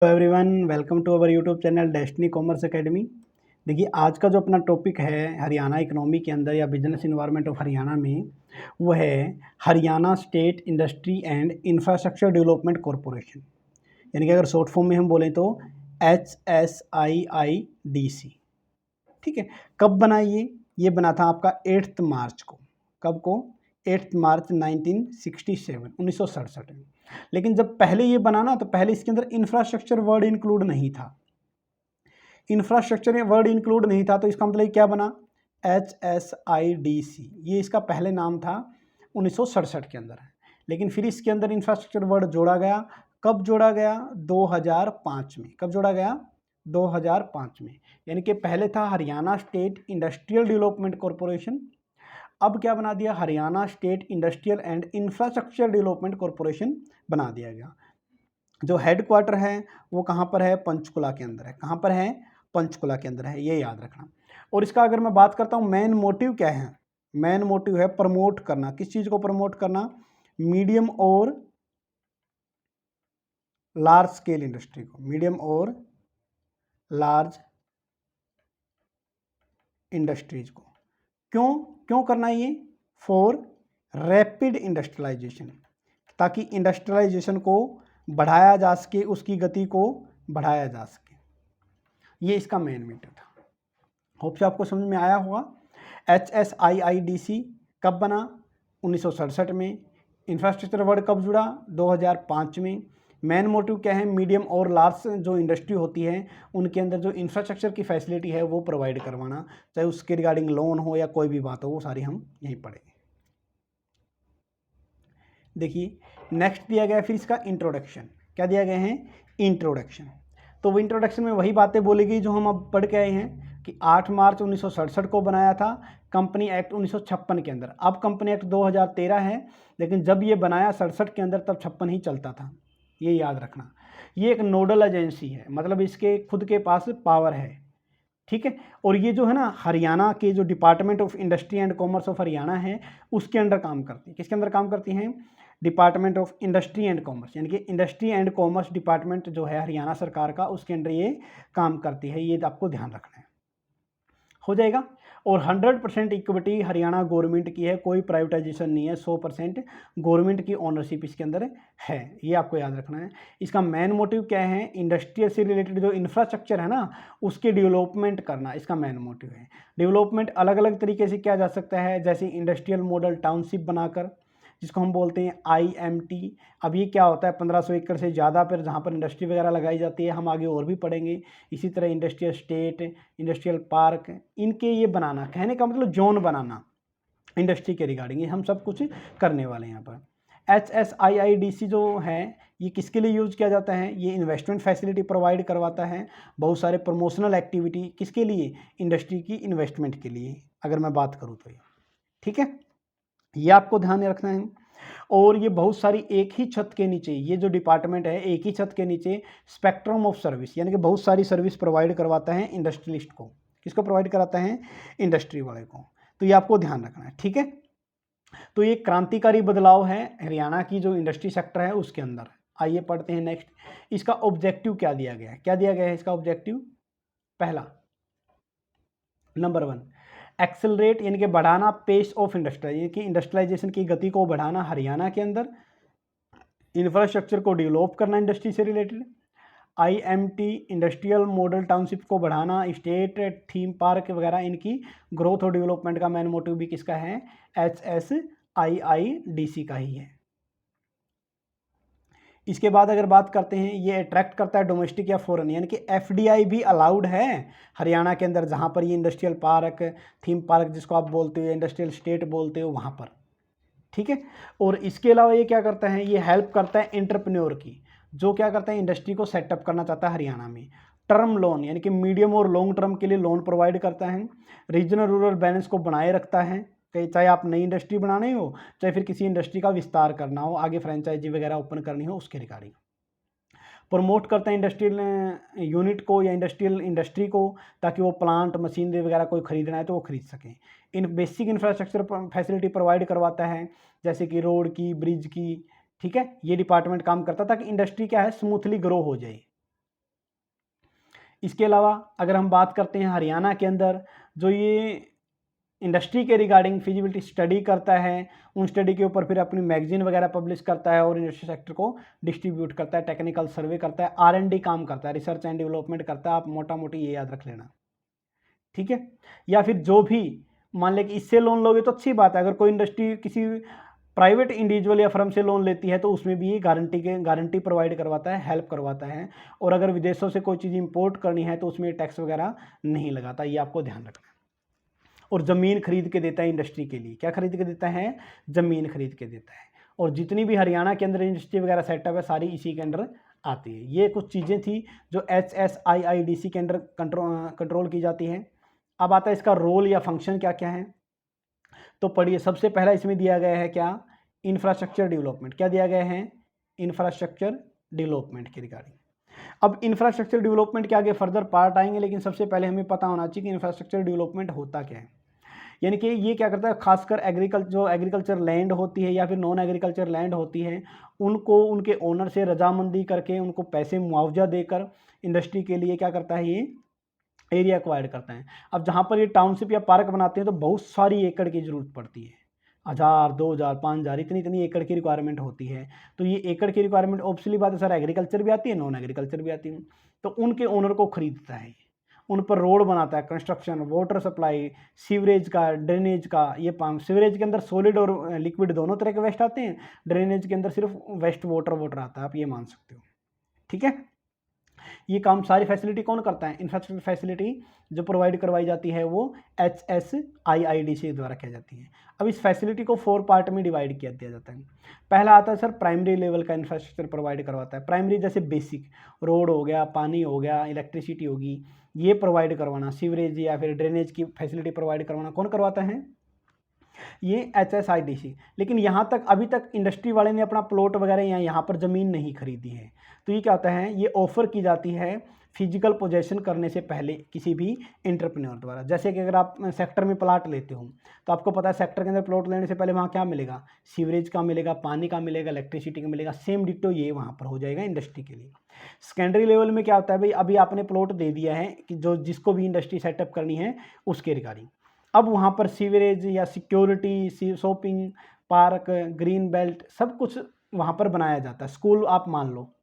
Hello everyone, welcome to our YouTube channel destiny commerce academy. देखिए, आज का जो अपना टॉपिक है हरियाणा इकोनॉमी के अंदर या बिजनेस इन्वायरमेंट ऑफ हरियाणा में, वो है Haryana state industry and infrastructure development corporation, यानी कि अगर शॉर्ट फॉर्म में हम बोलें तो HSIIDC। ठीक है, कब बना ये बना था आपका 8 मार्च को। कब को? 8 मार्च 1967, 1967 में। लेकिन जब पहले ये बना ना, तो पहले इसके अंदर इंफ्रास्ट्रक्चर वर्ड इंक्लूड नहीं था। इंफ्रास्ट्रक्चर वर्ड इंक्लूड नहीं था, तो इसका मतलब क्या बना? HSIDC, ये इसका पहले नाम था 1967 के अंदर है। लेकिन फिर इसके अंदर इंफ्रास्ट्रक्चर वर्ड जोड़ा गया। कब जोड़ा गया? 2005 में। कब जोड़ा गया? 2005 में। यानी कि पहले था Haryana state industrial development corporation, अब क्या बना दिया? Haryana state industrial and infrastructure development corporation बना दिया गया। जो हेडक्वार्टर है वो कहाँ पर है? पंचकुला के अंदर है। कहाँ पर है? पंचकुला के अंदर है, ये याद रखना। और इसका अगर मैं बात करता हूँ, मेन मोटिव क्या है? मेन मोटिव है प्रमोट करना। किस चीज़ को प्रमोट करना? मीडियम और लार्ज स्केल इंडस्ट्री को। मीडियम और लार्ज इंडस्ट्रीज को क्यों क्यों करना ये? फॉर रैपिड इंडस्ट्रियलाइजेशन, ताकि इंडस्ट्रियलाइजेशन को बढ़ाया जा सके, उसकी गति को बढ़ाया जा सके। ये इसका मेन मीटर था। होप से आपको समझ में आया होगा। HSIIDC कब बना? 1967 में। इंफ्रास्ट्रक्चर वर्ड कब जुड़ा? 2005 में। मेन मोटिव क्या है? मीडियम और लार्ज जो इंडस्ट्री होती है उनके अंदर जो इंफ्रास्ट्रक्चर की फैसिलिटी है वो प्रोवाइड करवाना, चाहे उसके रिगार्डिंग लोन हो या कोई भी बात हो, वो सारी हम यहीं पढ़ेंगे। देखिए, नेक्स्ट दिया गया फिर इसका इंट्रोडक्शन। क्या दिया गया है? इंट्रोडक्शन। तो वो इंट्रोडक्शन में वही बातें बोलेगी जो हम अब पढ़ के आए हैं कि 8 मार्च 1967 को बनाया था कंपनी एक्ट 1956 के अंदर। अब कंपनी एक्ट 2013 है, लेकिन जब ये बनाया 67 के अंदर, तब 56 ही चलता था। ये याद रखना। ये एक नोडल एजेंसी है, मतलब इसके खुद के पास पावर है। ठीक है, और ये जो है ना, हरियाणा के जो department of industry and commerce of Haryana है उसके अंडर काम करती है। किसके अंदर काम करती हैं? Department of industry and commerce, यानी कि इंडस्ट्री एंड कॉमर्स डिपार्टमेंट जो है हरियाणा सरकार का, उसके अंडर ये काम करती है। ये आपको ध्यान रखना है। हो जाएगा। और 100% इक्विटी हरियाणा गवर्नमेंट की है, कोई प्राइवेटाइजेशन नहीं है। 100% गवर्नमेंट की ओनरशिप इसके अंदर है, ये आपको याद रखना है। इसका मेन मोटिव क्या है? इंडस्ट्रियल से रिलेटेड जो इंफ्रास्ट्रक्चर है ना, उसके डेवलपमेंट करना इसका मेन मोटिव है। डेवलपमेंट अलग अलग तरीके से किया जा सकता है, जैसे इंडस्ट्रियल मॉडल टाउनशिप बनाकर, जिसको हम बोलते हैं IMT। अब ये क्या होता है? 1500 एकड़ से ज़्यादा पर जहाँ पर इंडस्ट्री वगैरह लगाई जाती है, हम आगे और भी पढ़ेंगे। इसी तरह इंडस्ट्रियल स्टेट, इंडस्ट्रियल पार्क, इनके ये बनाना, कहने का मतलब जोन बनाना इंडस्ट्री के रिगार्डिंग, ये हम सब कुछ करने वाले हैं यहाँ पर। HSIIDC जो है ये किसके लिए यूज़ किया जाता है? ये इन्वेस्टमेंट फैसिलिटी प्रोवाइड करवाता है, बहुत सारे प्रमोशनल एक्टिविटी। किसके लिए? इंडस्ट्री की इन्वेस्टमेंट के लिए, अगर मैं बात करूँ तो ये। ठीक है, ये आपको ध्यान में रखना है। और ये बहुत सारी एक ही छत के नीचे, ये जो डिपार्टमेंट है एक ही छत के नीचे स्पेक्ट्रम ऑफ सर्विस, यानी कि बहुत सारी सर्विस प्रोवाइड करवाता है इंडस्ट्रियलिस्ट को। किसको प्रोवाइड कराता है? इंडस्ट्री वाले को। तो ये आपको ध्यान रखना है। ठीक है, तो ये क्रांतिकारी बदलाव है हरियाणा की जो इंडस्ट्री सेक्टर है उसके अंदर। आइए पढ़ते हैं नेक्स्ट। इसका ऑब्जेक्टिव क्या दिया गया है? क्या दिया गया है इसका ऑब्जेक्टिव? पहला, नंबर 1, एक्सेलरेट, यानी कि बढ़ाना पेस ऑफ इंडस्ट्रियल, यानी कि इंडस्ट्रियलाइजेशन की गति को बढ़ाना हरियाणा के अंदर। इंफ्रास्ट्रक्चर को डेवलप करना इंडस्ट्री से related. IMT industrial model township को बढ़ाना, स्टेट थीम पार्क वगैरह, इनकी ग्रोथ और डेवलपमेंट का मेन मोटिव भी किसका है? HSIIDC का ही है। इसके बाद अगर बात करते हैं, ये अट्रैक्ट करता है डोमेस्टिक या फॉरेन, यानी कि FDI भी अलाउड है हरियाणा के अंदर, जहाँ पर ये इंडस्ट्रियल पार्क, थीम पार्क जिसको आप बोलते हो, इंडस्ट्रियल स्टेट बोलते हो, वहाँ पर। ठीक है, और इसके अलावा ये क्या करता है? ये हेल्प करता है एंटरप्रेन्योर की, जो क्या करता है? इंडस्ट्री को सेटअप करना चाहता है हरियाणा में। टर्म लोन, यानी कि मीडियम और लॉन्ग टर्म के लिए लोन प्रोवाइड करता है। रीजनल रूरल बैलेंस को बनाए रखता है, चाहे आप नई इंडस्ट्री बनानी हो, चाहे फिर किसी इंडस्ट्री का विस्तार करना हो, आगे फ्रेंचाइजी वगैरह ओपन करनी हो, उसके रिगार्डिंग। प्रमोट करते हैं इंडस्ट्रियल यूनिट को या इंडस्ट्रियल इंडस्ट्री को, ताकि वो प्लांट मशीनरी वगैरह कोई खरीदना है तो वो खरीद सकें। इन बेसिक इंफ्रास्ट्रक्चर फैसिलिटी प्रोवाइड करवाता है, जैसे कि रोड की, ब्रिज की। ठीक है, ये डिपार्टमेंट काम करता है ताकि इंडस्ट्री क्या है? स्मूथली ग्रो हो जाए। इसके अलावा अगर हम बात करते हैं हरियाणा के अंदर जो ये इंडस्ट्री के रिगार्डिंग फिजिबिलिटी स्टडी करता है, उन स्टडी के ऊपर फिर अपनी मैगजीन वगैरह पब्लिश करता है और इंडस्ट्री सेक्टर को डिस्ट्रीब्यूट करता है, टेक्निकल सर्वे करता है, R&D काम करता है, रिसर्च एंड डेवलपमेंट करता है। आप मोटा मोटी ये याद रख लेना, ठीक है। या फिर जो भी मान लें कि इससे लोन लोगे तो अच्छी बात है, अगर कोई इंडस्ट्री किसी प्राइवेट इंडिविजुअल या फर्म से लोन लेती है तो उसमें भी ये गारंटी प्रोवाइड करवाता है, हेल्प करवाता है। और अगर विदेशों से कोई चीज़ इंपोर्ट करनी है तो उसमें टैक्स वगैरह नहीं लगाता, ये आपको ध्यान रखना है। और ज़मीन खरीद के देता है इंडस्ट्री के लिए, क्या खरीद के देता है? ज़मीन खरीद के देता है। और जितनी भी हरियाणा के अंदर इंडस्ट्री वगैरह सेटअप है सारी इसी के अंडर आती है। ये कुछ चीज़ें थी जो HSIIDC के अंडर कंट्रोल की जाती है। अब आता है इसका रोल या फंक्शन क्या क्या है, तो पढ़िए। सबसे पहला इसमें दिया गया है क्या? Infrastructure development. क्या दिया गया है? इंफ्रास्ट्रक्चर डेवलपमेंट के रिगार्डिंग। अब इंफ्रास्ट्रक्चर डेवलपमेंट के आगे फर्दर पार्ट आएंगे, लेकिन सबसे पहले हमें पता होना चाहिए कि इंफ्रास्ट्रक्चर डेवलपमेंट होता क्या है। यानी कि ये क्या करता है, खासकर एग्रीकल्चर लैंड होती है या फिर नॉन एग्रीकल्चर लैंड होती है, उनको उनके ओनर से रजामंदी करके उनको पैसे मुआवजा देकर इंडस्ट्री के लिए क्या करता है, ये एरिया एक्वायर्ड करता है। अब जहाँ पर ये टाउनशिप या पार्क बनाते हैं तो बहुत सारी एकड़ की ज़रूरत पड़ती है, 1000, 2000, 5000 इतनी एकड़ की रिक्वायरमेंट होती है। तो ये एकड़ की रिक्वायरमेंट ऑब्वियसली बात है सर, एग्रीकल्चर भी आती है, नॉन एग्रीकल्चर भी आती है। तो उनके ओनर को खरीदता है, उन पर रोड बनाता है, कंस्ट्रक्शन, वाटर सप्लाई, सीवरेज का, ड्रेनेज का। ये सीवरेज के अंदर सॉलिड और लिक्विड दोनों तरह के वेस्ट आते हैं, ड्रेनेज के अंदर सिर्फ वेस्ट वाटर आता है, आप ये मान सकते हो, ठीक है। ये काम सारी फैसिलिटी कौन करता है? इंफ्रास्ट्रक्चर फैसिलिटी जो प्रोवाइड करवाई जाती है वो HSIIDC द्वारा की जाती है। अब इस फैसिलिटी को 4 पार्ट में डिवाइड किया दिया जाता है। पहला आता है सर प्राइमरी लेवल का इंफ्रास्ट्रक्चर प्रोवाइड करवाता है। प्राइमरी जैसे बेसिक रोड हो गया, पानी हो गया, इलेक्ट्रिसिटी होगी, ये प्रोवाइड करवाना। सीवरेज या फिर ड्रेनेज की फैसिलिटी प्रोवाइड करवाना कौन करवाता है? ये HSIDC। लेकिन यहाँ तक अभी तक इंडस्ट्री वाले ने अपना प्लॉट वगैरह या यहाँ पर ज़मीन नहीं खरीदी है, तो ये क्या होता है, ये ऑफ़र की जाती है फिजिकल पोजेशन करने से पहले किसी भी एंटरप्रेन्योर द्वारा। जैसे कि अगर आप सेक्टर में प्लाट लेते हो तो आपको पता है सेक्टर के अंदर प्लॉट लेने से पहले वहाँ क्या मिलेगा? सीवरेज का मिलेगा, पानी का मिलेगा, इलेक्ट्रिसिटी का मिलेगा। सेम डिट्टो ये वहाँ पर हो जाएगा इंडस्ट्री के लिए। सेकेंडरी लेवल में क्या होता है भाई, अभी आपने प्लॉट दे दिया है कि जो जिसको भी इंडस्ट्री सेटअप करनी है उसके रिगार्डिंग। अब वहाँ पर सीवरेज या security, shopping, park, green belt सब कुछ वहाँ पर बनाया जाता है। स्कूल आप मान लो,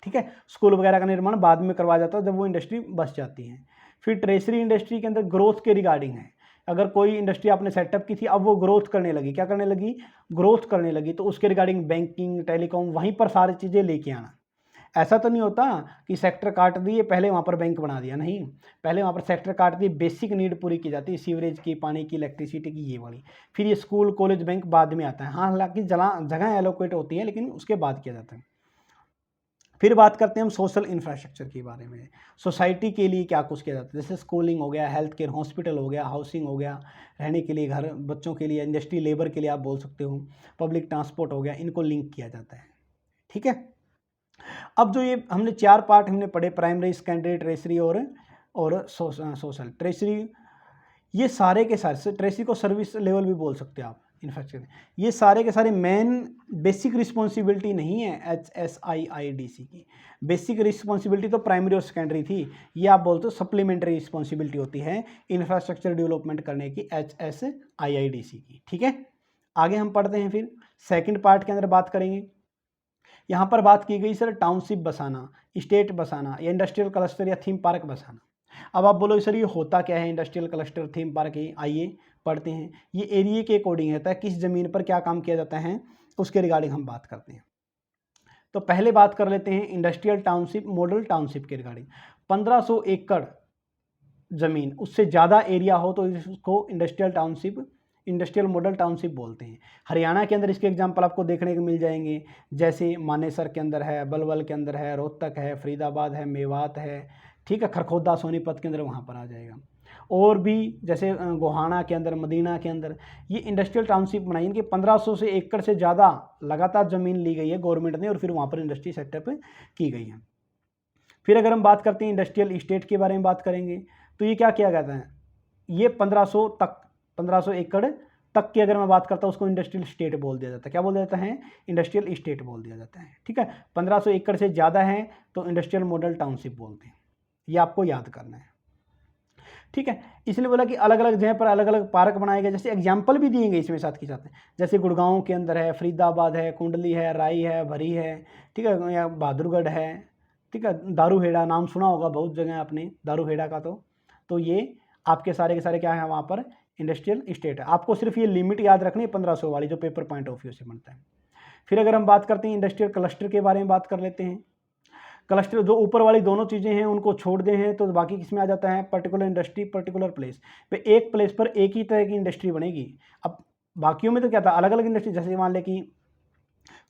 ठीक है, स्कूल वगैरह का निर्माण बाद में करवाया जाता है जब वो इंडस्ट्री बस जाती है। फिर ट्रेजरी इंडस्ट्री के अंदर ग्रोथ के रिगार्डिंग है। अगर कोई इंडस्ट्री आपने सेटअप की थी, अब वो ग्रोथ करने लगी, क्या करने लगी? ग्रोथ करने लगी, तो उसके रिगार्डिंग बैंकिंग, टेलीकॉम, वहीं पर सारी चीज़ें लेके आना। ऐसा तो नहीं होता कि सेक्टर काट दिए पहले वहाँ पर बैंक बना दिया, नहीं, पहले वहाँ पर सेक्टर काट दिए, बेसिक नीड पूरी की जाती है, सीवरेज की, पानी की, इलेक्ट्रिसिटी की, ये वाली। फिर ये स्कूल, कॉलेज, बैंक बाद में आता है। हाँ, हालांकि जगह एलोकेट होती है लेकिन उसके बाद किया जाता है। फिर बात करते हैं हम सोशल इंफ्रास्ट्रक्चर के बारे में। सोसाइटी के लिए क्या कुछ किया जाता है, जैसे स्कूलिंग हो गया, हेल्थ केयर, हॉस्पिटल हो गया, हाउसिंग हो गया, रहने के लिए घर, बच्चों के लिए, इंडस्ट्री लेबर के लिए आप बोल सकते हो, पब्लिक ट्रांसपोर्ट हो गया, इनको लिंक किया जाता है, ठीक है। अब जो ये हमने 4 पार्ट हमने पढ़े, प्राइमरी, सेकेंडरी, ट्रेसरी और सोशल। ट्रेसरी ये सारे के सारे, ट्रेसरी को सर्विस लेवल भी बोल सकते हैं आप, इंफ्रास्ट्रक्चर। ये सारे के सारे मेन बेसिक रिस्पॉन्सिबिलिटी नहीं है HSIIDC की। बेसिक रिस्पॉन्सिबिलिटी तो प्राइमरी और सेकेंडरी थी, ये आप बोलते हो सप्लीमेंट्री रिस्पॉन्सिबिलिटी होती है इंफ्रास्ट्रक्चर डेवलपमेंट करने की HSIIDC की, ठीक है। आगे हम पढ़ते हैं, फिर सेकंड पार्ट के अंदर बात करेंगे। यहाँ पर बात की गई सर टाउनशिप बसाना, स्टेट बसाना या इंडस्ट्रियल क्लस्टर या थीम पार्क बसाना। अब आप बोलो सर ये होता क्या है इंडस्ट्रियल क्लस्टर, थीम पार्क? आइए पढ़ते हैं। ये एरिया के अकॉर्डिंग होता है, किस ज़मीन पर क्या काम किया जाता है उसके रिगार्डिंग हम बात करते हैं। तो पहले बात कर लेते हैं इंडस्ट्रियल टाउनशिप, मॉडल टाउनशिप के रिगार्डिंग। 1500 एकड़ ज़मीन, उससे ज़्यादा एरिया हो तो इसको industrial township, industrial model township बोलते हैं। हरियाणा के अंदर इसके एग्जांपल आपको देखने को मिल जाएंगे, जैसे मानेसर के अंदर है, बलवल के अंदर है, रोहतक है, फरीदाबाद है, मेवात है, ठीक है, खरखोदा सोनीपत के अंदर वहाँ पर आ जाएगा। और भी जैसे गोहाना के अंदर, मदीना के अंदर ये इंडस्ट्रियल टाउनशिप बनाई। इनके 1500 से एकड़ से ज़्यादा लगातार ज़मीन ली गई है गवर्नमेंट ने और फिर वहाँ पर इंडस्ट्री सेटअप की गई है। फिर अगर हम बात करते हैं इंडस्ट्रियल इस्टेट के बारे में बात करेंगे, तो ये क्या किया जाता है, ये 1500 एकड़ तक की अगर मैं बात करता हूँ उसको इंडस्ट्रियल स्टेट बोल दिया जाता है। क्या बोल दिया जाता है? इंडस्ट्रियल स्टेट बोल दिया जाता है, ठीक है। 1500 एकड़ से ज़्यादा है तो इंडस्ट्रियल मॉडल टाउनशिप बोलते हैं। ये आपको याद करना है, ठीक है। इसलिए बोला कि अलग अलग जगह पर अलग अलग पार्क बनाए गए, जैसे एग्जाम्पल भी दिए गए इसमें साथ के साथ, जैसे गुड़गांव के अंदर है, फरीदाबाद है, कुंडली है, राई है, भरी है, ठीक है, या बहादुरगढ़ है, ठीक है, दारूहेड़ा नाम सुना होगा बहुत जगह आपने दारूहेड़ा का। तो ये आपके सारे के सारे क्या है वहाँ पर इंडस्ट्रियल इस्टेट है। आपको सिर्फ ये लिमिट याद रखनी है 1500 वाली जो पेपर पॉइंट ऑफ व्यू से बनता है। फिर अगर हम बात करते हैं इंडस्ट्रियल क्लस्टर के बारे में बात कर लेते हैं। क्लस्टर जो ऊपर वाली दोनों चीज़ें हैं उनको छोड़ दे हैं तो बाकी किस में आ जाता है, पर्टिकुलर इंडस्ट्री, पर्टिकुलर प्लेस पे, एक प्लेस पर एक ही तरह की इंडस्ट्री बनेगी। अब बाकियों में तो क्या था, अलग अलग इंडस्ट्री, जैसे मान लें कि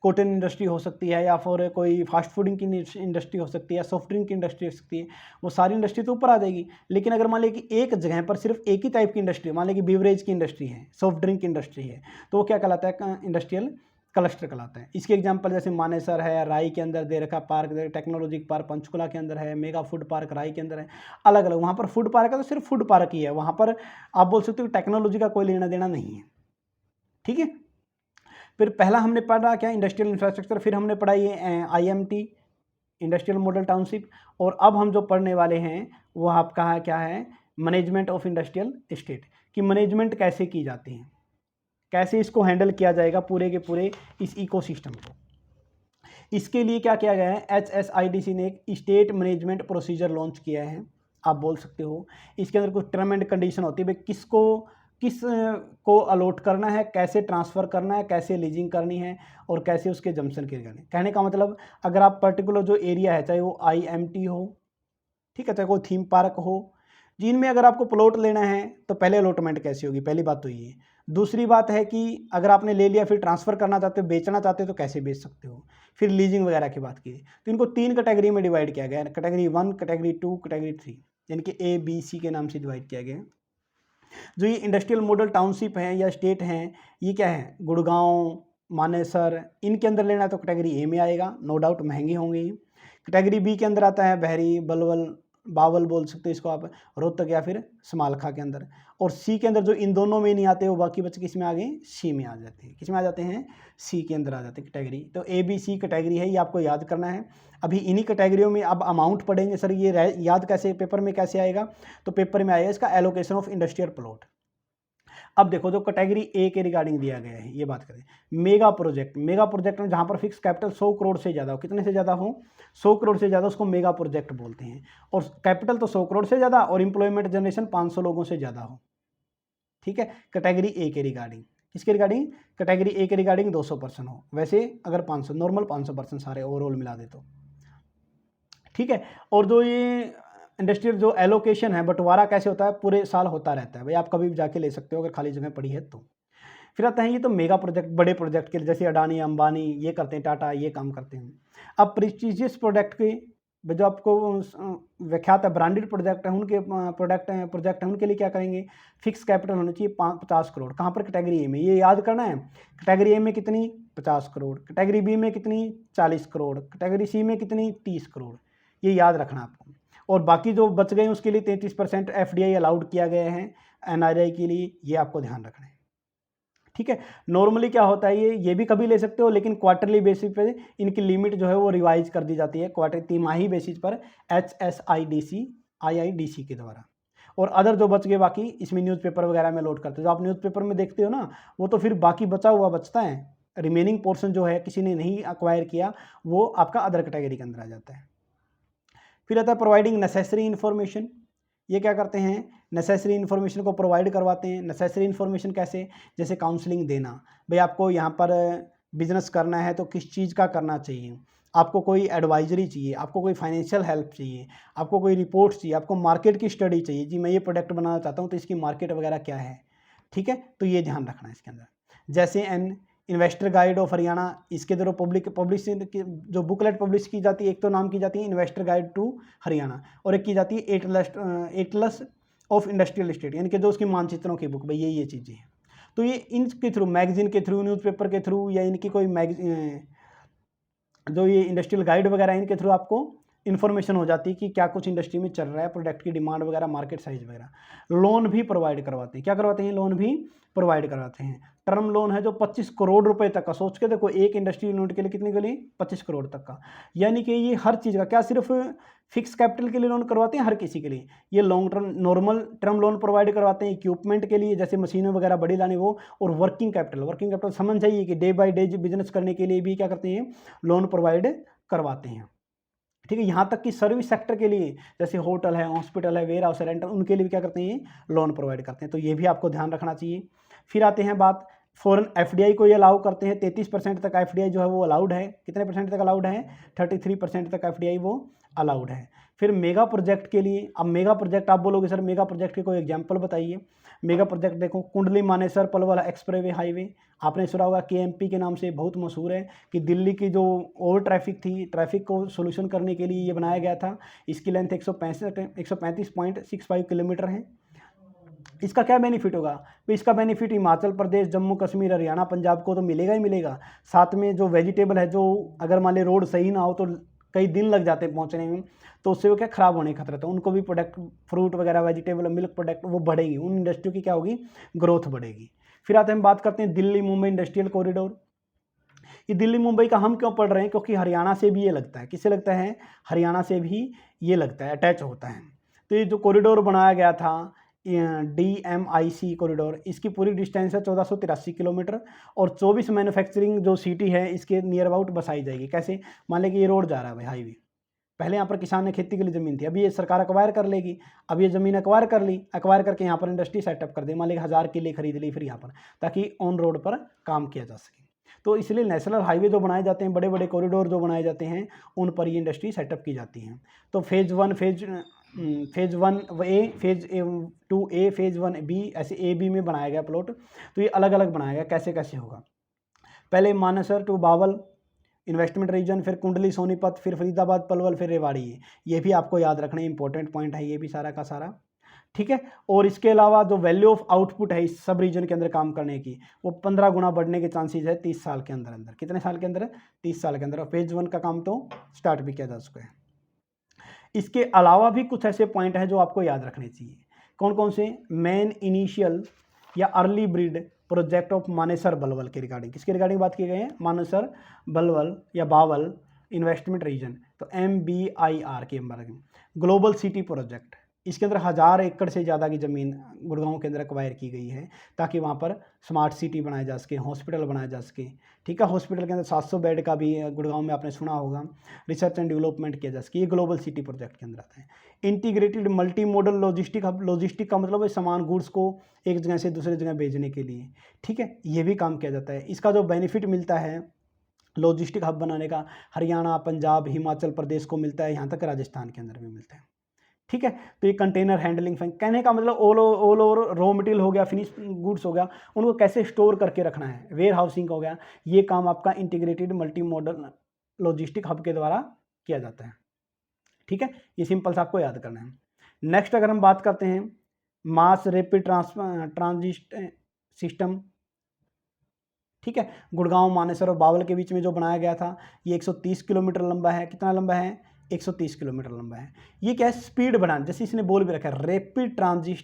कॉटन इंडस्ट्री हो सकती है, या फिर कोई फास्ट फूडिंग की इंडस्ट्री हो सकती है, सॉफ्ट ड्रिंक की इंडस्ट्री हो सकती है, वो सारी इंडस्ट्री तो ऊपर आ जाएगी। लेकिन अगर मान लें कि एक जगह पर सिर्फ एक ही टाइप की इंडस्ट्री, मान लें कि बीवरेज की इंडस्ट्री है, सॉफ्ट ड्रिंक की इंडस्ट्री है, तो वो क्या कहलाता है, इंडस्ट्रियल क्लस्टर कहलाता है। इसके एग्जांपल जैसे मानेसर है, राई के अंदर दे रखा पार्क, टेक्नोलॉजी पार्क पंचकुला के अंदर है, मेगा फूड पार्क राई के अंदर है, अलग अलग। वहाँ पर फूड पार्क है तो सिर्फ फूड पार्क ही है, वहाँ पर आप बोल सकते हो टेक्नोलॉजी का कोई लेना देना नहीं है, ठीक है। फिर पहला हमने पढ़ा क्या, इंडस्ट्रियल इंफ्रास्ट्रक्चर, फिर हमने पढ़ा ये IMT इंडस्ट्रियल मॉडल टाउनशिप, और अब हम जो पढ़ने वाले हैं वो आपका है क्या है, मैनेजमेंट ऑफ इंडस्ट्रियल एस्टेट, कि मैनेजमेंट कैसे की जाती है, कैसे इसको हैंडल किया जाएगा पूरे के पूरे इस इकोसिस्टम को। इसके लिए क्या किया गया है, HSIDC ने एक स्टेट मैनेजमेंट प्रोसीजर लॉन्च किया है, आप बोल सकते हो। इसके अंदर कुछ टर्म एंड कंडीशन होती है, भाई किस को अलॉट करना है, कैसे ट्रांसफ़र करना है, कैसे लीजिंग करनी है, और कैसे उसके जम्पशन किए जाने। कहने का मतलब अगर आप पर्टिकुलर जो एरिया है, चाहे वो IMT हो, ठीक है, चाहे कोई थीम पार्क हो, जिनमें अगर आपको प्लॉट लेना है तो पहले अलॉटमेंट कैसे होगी, पहली बात तो ये है। दूसरी बात है कि अगर आपने ले लिया फिर ट्रांसफ़र करना चाहते हो, बेचना चाहते हो तो कैसे बेच सकते हो। फिर लीजिंग वगैरह की बात की, तो इनको 3 कैटेगरी में डिवाइड किया गया है, कैटेगरी 1, कैटेगरी 2, कैटेगरी 3, यानी कि ABC के नाम से डिवाइड किया गया है। जो ये इंडस्ट्रियल मॉडल टाउनशिप हैं या स्टेट हैं, ये क्या है, गुड़गांव, मानेसर, इनके अंदर लेना है तो कैटेगरी A में आएगा, नो डाउट महंगी होंगी। कैटेगरी B के अंदर आता है बहरी, बलवल, बावल बोल सकते हो इसको आप, रोहतक या फिर समालखा के अंदर। और C के अंदर जो इन दोनों में नहीं आते वो बाकी बच्चे किस में आ गए, C में आ जाते हैं। किस में आ जाते हैं, C के अंदर आ जाते हैं कैटेगरी। तो ABC कैटेगरी है, ये आपको याद करना है। अभी इन्हीं कैटेगरियों में अब अमाउंट पढ़ेंगे, सर ये याद कैसे, पेपर में कैसे आएगा, तो पेपर में आएगा इसका एलोकेशन ऑफ इंडस्ट्रियल प्लॉट। अब देखो जो कैटेगरी A के रिगार्डिंग दिया गया है, ये बात करें, मेगा प्रोजेक्ट में जहाँ पर फिक्स कैपिटल 100 करोड़ से ज़्यादा हो, कितने से ज़्यादा हो, 100 करोड़ से ज़्यादा, उसको मेगा प्रोजेक्ट बोलते हैं। और कैपिटल तो 100 करोड़ से ज़्यादा और एम्प्लॉयमेंट जनरेशन 500 लोगों से ज़्यादा हो, ठीक है, कैटेगरी A के रिगार्डिंग। किसके रिगार्डिंग, कैटेगरी A के रिगार्डिंग 200 पर्सन हो, वैसे अगर 500 नॉर्मल 500 पर्सन सारे ओवरऑल मिला दे तो, ठीक है। और जो ये इंडस्ट्रियल जो एलोकेशन है, बंटवारा कैसे होता है, पूरे साल होता रहता है, भाई आप कभी भी जाके ले सकते हो अगर खाली जगह पड़ी है तो। फिर आता है ये तो मेगा प्रोजेक्ट, बड़े प्रोजेक्ट के लिए, जैसे अडानी अंबानी ये करते हैं, टाटा ये काम करते हैं। अब प्रेस्टिजियस प्रोडक्ट के जो आपको विख्यात है ब्रांडेड प्रोजेक्ट है, उनके प्रोजेक्ट हैं उनके लिए क्या करेंगे, फिक्स कैपिटल होना चाहिए 50 करोड़। कहाँ पर, कैटेगरी A में, ये याद करना है। कैटेगरी A में कितनी, 50 करोड़, कैटेगरी B में कितनी, 40 करोड़, कैटेगरी C में कितनी, 30 करोड़, ये याद रखना आपको। और बाकी जो बच गए उसके लिए 33% FDI अलाउड किया गया है NRI के लिए, ये आपको ध्यान रखना है, ठीक है। नॉर्मली क्या होता है, ये भी कभी ले सकते हो, लेकिन क्वार्टरली बेसिस पे इनकी लिमिट जो है वो रिवाइज कर दी जाती है, क्वार्टर तिमाही बेसिस पर IIDC के द्वारा। और अदर जो बच गए बाकी इसमें न्यूज़पेपर वगैरह में लोड करते हैं, जो आप न्यूज़पेपर में देखते हो ना, वो तो फिर बाकी बचा हुआ बचता है, रिमेनिंग पोर्शन जो है किसी ने नहीं अक्वायर किया वो आपका अदर कैटेगरी के अंदर आ जाता है। फिर आता है प्रोवाइडिंग नेसेसरी इन्फॉर्मेशन, ये क्या करते हैं, नेसेसरी इन्फॉर्मेशन को प्रोवाइड करवाते हैं। नेसेसरी इन्फॉर्मेशन कैसे, जैसे काउंसलिंग देना, भाई आपको यहाँ पर बिजनेस करना है तो किस चीज़ का करना चाहिए, आपको कोई एडवाइजरी चाहिए, आपको कोई फाइनेंशियल हेल्प चाहिए, आपको कोई रिपोर्ट चाहिए, आपको मार्केट की स्टडी चाहिए, जी मैं ये प्रोडक्ट बनाना चाहता हूँ तो इसकी मार्केट वगैरह क्या है, ठीक है, तो ये ध्यान रखना है इसके अंदर। जैसे इन्वेस्टर गाइड ऑफ हरियाणा, इसके द्वारा पब्लिश जो बुकलेट पब्लिश की जाती है, एक तो नाम की जाती है इन्वेस्टर गाइड टू हरियाणा, और एक की जाती है एटलस ऑफ इंडस्ट्रियल स्टेट, यानी कि जो उसकी मानचित्रों की बुक, भाई ये चीज़ें हैं। तो ये इनके थ्रू, मैगजीन के थ्रू, न्यूज़पेपर के थ्रू, या इनकी कोई जो ये इंडस्ट्रियल गाइड वगैरह इनके थ्रू आपको इन्फॉर्मेशन हो जाती है कि क्या कुछ इंडस्ट्री में चल रहा है, प्रोडक्ट की डिमांड वगैरह, मार्केट साइज वगैरह। लोन भी प्रोवाइड करवाते हैं, क्या करवाते हैं, लोन भी प्रोवाइड करवाते हैं। टर्म लोन है जो 25 करोड़ रुपए तक का, सोच के देखो एक इंडस्ट्री यूनिट के लिए कितने के लिए, 25 करोड़ तक का। यानी कि ये हर चीज़ का, क्या सिर्फ फिक्स कैपिटल के लिए लोन करवाते हैं, हर किसी के लिए ये long term normal term loan provide करवाते हैं, इक्विपमेंट के लिए जैसे मशीनें वगैरह बड़ी लानी वो, और वर्किंग कैपिटल समझ जाइए कि डे बाय डे बिजनेस करने के लिए भी क्या करते हैं, लोन प्रोवाइड करवाते हैं। ठीक है, यहाँ तक कि सर्विस सेक्टर के लिए जैसे होटल है, हॉस्पिटल है, वेयर हाउस है, रेंटल, उनके लिए भी क्या करते हैं, लोन प्रोवाइड करते हैं। तो ये भी आपको ध्यान रखना चाहिए। फिर आते हैं बात, फॉरेन एफडीआई को ये अलाउ करते हैं, 33% तक एफडीआई जो है वो अलाउड है। कितने परसेंट तक अलाउड है, 33% तक एफडीआई वो अलाउड है। फिर मेगा प्रोजेक्ट के लिए, अब मेगा प्रोजेक्ट आप बोलोगे सर मेगा प्रोजेक्ट के कोई एग्जांपल बताइए। मेगा प्रोजेक्ट देखो, कुंडली मानेसर पलवल एक्सप्रेसवे हाईवे, आपने सुना होगा केएमपी के नाम से बहुत मशहूर है, कि दिल्ली की जो ओवर ट्रैफिक थी, ट्रैफिक को सोल्यूशन करने के लिए ये बनाया गया था। इसकी लेंथ 135.65 किलोमीटर है। इसका क्या बेनिफिट होगा, तो इसका बेनिफिट हिमाचल प्रदेश, जम्मू कश्मीर, हरियाणा, पंजाब को तो मिलेगा ही मिलेगा। साथ में जो वेजिटेबल है, जो अगर मान ली रोड सही ना हो तो कई दिन लग जाते हैं पहुंचने में, तो उससे वो क्या खराब होने का खतरा था, उनको भी प्रोडक्ट, फ्रूट वगैरह, वेजिटेबल, मिल्क प्रोडक्ट वो बढ़ेगी, उन इंडस्ट्री की क्या होगी, ग्रोथ बढ़ेगी। फिर आते हैं, बात करते हैं दिल्ली मुंबई इंडस्ट्रियल कॉरिडोर। ये दिल्ली मुंबई का हम क्यों पढ़ रहे हैं, क्योंकि हरियाणा से भी ये लगता है, किससे लगता है, हरियाणा से भी ये लगता है, अटैच होता है। तो ये जो कॉरिडोर बनाया गया था DMIC कॉरिडोर, इसकी पूरी डिस्टेंस है 1483 किलोमीटर, और 24 मैन्युफैक्चरिंग जो सिटी है इसके नियर अबाउट बसाई जाएगी। कैसे, मान लें कि ये रोड जा रहा है भाई, हाईवे, पहले यहाँ पर किसान ने खेती के लिए ज़मीन थी, अभी ये सरकार अक्वायर कर लेगी, अब ये ज़मीन अक्वायर कर ली, अक्वायर करके यहाँ पर इंडस्ट्री सेटअप कर दे, मान लीजिए 1000 किले खरीद ली फिर यहाँ पर, ताकि ऑन रोड पर काम किया जा सके। तो इसलिए नेशनल हाईवे जो बनाए जाते हैं, बड़े बड़े कॉरिडोर जो बनाए जाते हैं, उन पर ये इंडस्ट्री सेटअप की जाती हैं। तो phase 1 A, phase 2A, phase 1B, ऐसे A B में बनाया गया प्लॉट। तो ये अलग अलग बनाया गया, कैसे कैसे होगा। पहले Manesar to Bawal investment region, फिर कुंडली सोनीपत, फिर फरीदाबाद पलवल, फिर रेवाड़ी। ये भी आपको याद रखना है, इंपॉर्टेंट पॉइंट है ये भी सारा का सारा। ठीक है, और इसके अलावा जो वैल्यू ऑफ आउटपुट है इस सब रीजन के अंदर काम करने की, वो 15 गुना बढ़ने के चांसेस है 30 साल के अंदर अंदर। कितने साल के अंदर, 30 साल के अंदर। और फेज 1 का काम तो स्टार्ट भी किया जा चुका है। इसके अलावा भी कुछ ऐसे पॉइंट हैं जो आपको याद रखने चाहिए। कौन कौन से, मेन इनिशियल या early bird project of Manesar Bawal के रिगार्डिंग, किसके रिगार्डिंग बात की गई है, मानेसर बलवल या बावल इन्वेस्टमेंट रीजन, तो MBIR के अंदर। ग्लोबल सिटी प्रोजेक्ट, इसके अंदर 1000 एकड़ से ज़्यादा की ज़मीन गुड़गांव के अंदर एक्वायर की गई है, ताकि वहाँ पर स्मार्ट सिटी बनाया जा सके, हॉस्पिटल बनाया जा सके। ठीक है, हॉस्पिटल के अंदर 700 बेड का भी गुड़गांव में आपने सुना होगा, रिसर्च एंड डेवलपमेंट किया जा सके। ये ग्लोबल सिटी प्रोजेक्ट के अंदर आता है। Integrated multi modal logistic hub, logistic का मतलब है सामान, गुड्स को एक जगह से दूसरे जगह भेजने के लिए। ठीक है, ये भी काम किया जाता है। इसका जो बेनिफिट मिलता है लॉजिस्टिक हब बनाने का, हरियाणा, पंजाब, हिमाचल प्रदेश को मिलता है, यहाँ तक राजस्थान के अंदर भी मिलता है। ठीक है, तो ये कंटेनर हैंडलिंग, कहने का मतलब ऑल ओवर रॉ मटेरियल हो गया, फिनिश गुड्स हो गया, उनको कैसे स्टोर करके रखना है, वेयर हाउसिंग हो गया, ये काम आपका integrated multi modal logistic hub के द्वारा किया जाता है। ठीक है, ये सिंपल सा आपको याद करना है। नेक्स्ट अगर हम बात करते हैं मास रैपिड ट्रांजिट सिस्टम। ठीक है, गुड़गांव, मानेसर और बावल के बीच में जो बनाया गया था, ये 130 किलोमीटर लंबा है। कितना लंबा है, 130 किलोमीटर लंबा है। ये क्या है, स्पीड बढ़ाना, जैसे इसने बोल भी रखा है रैपिड ट्रांजिट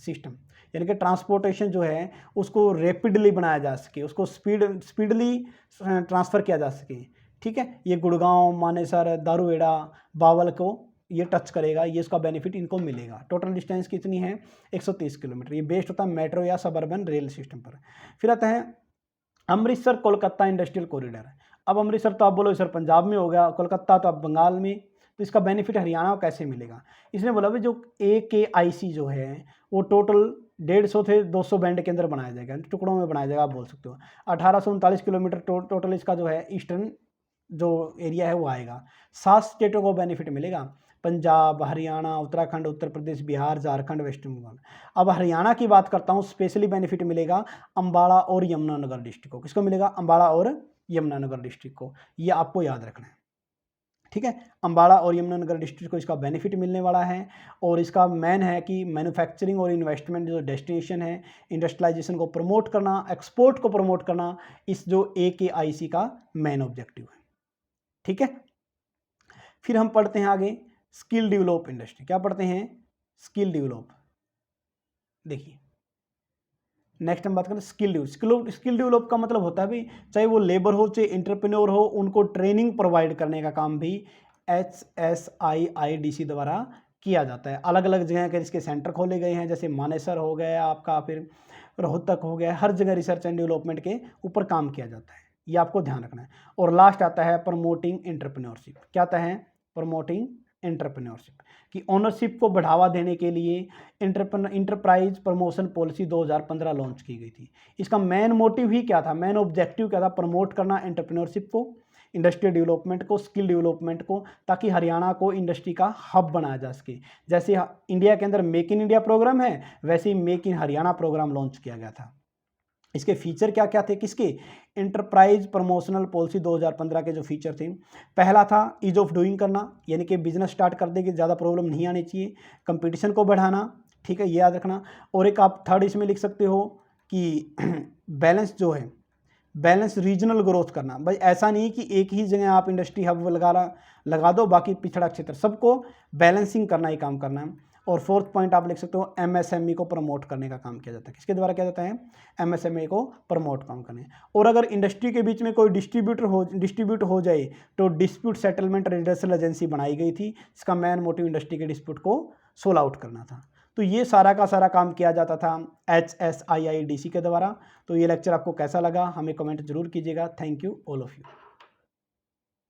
सिस्टम, यानी कि ट्रांसपोर्टेशन जो है उसको रैपिडली बनाया जा सके, उसको स्पीडली ट्रांसफ़र किया जा सके। ठीक है, ये गुड़गांव, मानेसर, दारूहेड़ा, बावल को ये टच करेगा, ये इसका बेनिफिट इनको मिलेगा। टोटल डिस्टेंस कितनी है, 130 किलोमीटर। ये बेस्ड होता है मेट्रो या सबअर्बन रेल सिस्टम पर। फिर आता है अमृतसर कोलकाता इंडस्ट्रियल कॉरिडोर। अब अमृतसर तो आप बोलो सर पंजाब में हो गया, कोलकाता तो अब बंगाल में, तो इसका बेनिफिट हरियाणा को कैसे मिलेगा। इसने बोला भाई जो AKIC जो है वो टोटल 150 से 200 बैंड के अंदर बनाया जाएगा, टुकड़ों में बनाया जाएगा, आप बोल सकते हो। 1839 किलोमीटर टोटल इसका जो है ईस्टर्न जो एरिया है वो आएगा। 7 स्टेटों को बेनिफिट मिलेगा, पंजाब, हरियाणा, उत्तराखंड, उत्तर प्रदेश, बिहार, झारखंड, वेस्ट बंगाल। अब हरियाणा की बात करता हूँ, स्पेशली बेनिफिट मिलेगा अम्बाला और यमुनानगर डिस्ट्रिक्ट को। किसको मिलेगा, अम्बाला और यमुनानगर डिस्ट्रिक्ट को, ये आपको याद रखना है। ठीक है, अम्बाला और यमुनानगर डिस्ट्रिक्ट को इसका बेनिफिट मिलने वाला है। और इसका मेन है कि मैन्युफैक्चरिंग और इन्वेस्टमेंट जो डेस्टिनेशन है, इंडस्ट्रियलाइजेशन को प्रमोट करना, एक्सपोर्ट को प्रमोट करना, इस जो AKIC का मेन ऑब्जेक्टिव है। ठीक है, फिर हम पढ़ते हैं आगे स्किल डेवलप इंडस्ट्री। क्या पढ़ते हैं? Skill develop. देखिए नेक्स्ट हम बात करें स्किल डेवलप का मतलब होता है भाई, चाहे वो लेबर हो चाहे एंटरप्रेन्योर हो, उनको ट्रेनिंग प्रोवाइड करने का काम भी HSIIDC द्वारा किया जाता है। अलग अलग जगह के इसके सेंटर खोले गए हैं, जैसे मानेसर हो गया आपका, फिर रोहतक हो गया, हर जगह रिसर्च एंड डेवलपमेंट के ऊपर काम किया जाता है, ये आपको ध्यान रखना है। और लास्ट आता है प्रमोटिंग एंटरप्रेन्योरशिप। क्या आता है? प्रमोटिंग एंटरप्रेन्योरशिप कि ओनरशिप को बढ़ावा देने के लिए इंटरप्राइज प्रमोशन पॉलिसी 2015 लॉन्च की गई थी। इसका मेन मोटिव ही क्या था, मेन ऑब्जेक्टिव क्या था? प्रमोट करना एंटरप्रेन्योरशिप को, इंडस्ट्री डेवलपमेंट को, स्किल डेवलपमेंट को, ताकि हरियाणा को इंडस्ट्री का हब बनाया जा सके। जैसे इंडिया के अंदर मेक इन इंडिया प्रोग्राम है, वैसे ही make in Haryana programme launch किया गया था। इसके फीचर क्या क्या थे? किसके? इंटरप्राइज प्रमोशनल पॉलिसी 2015 के जो फीचर थे, पहला था ईज ऑफ डूइंग करना, यानी कि बिजनेस स्टार्ट कर देंगे ज़्यादा प्रॉब्लम नहीं आनी चाहिए। कंपटीशन को बढ़ाना, ठीक है, ये याद रखना। और एक आप थर्ड इसमें लिख सकते हो कि बैलेंस जो है, बैलेंस रीजनल ग्रोथ करना। भाई ऐसा नहीं कि एक ही जगह आप इंडस्ट्री हब लगा दो, बाकी पिछड़ा क्षेत्र, सबको बैलेंसिंग करना ही काम करना है। और फोर्थ पॉइंट आप लिख सकते हो MSME को प्रमोट करने का काम किया जाता है। किसके द्वारा किया जाता है? MSME को प्रमोट काम करने। और अगर इंडस्ट्री के बीच में कोई डिस्ट्रीब्यूट हो जाए तो डिस्प्यूट सेटलमेंट रिडर्सल एजेंसी बनाई गई थी। इसका मेन मोटिव इंडस्ट्री के डिस्प्यूट को सोल्व आउट करना था। तो ये सारा का सारा काम किया जाता था HSIIDC के द्वारा। तो ये लेक्चर आपको कैसा लगा हमें कमेंट जरूर कीजिएगा। Thank you all of you.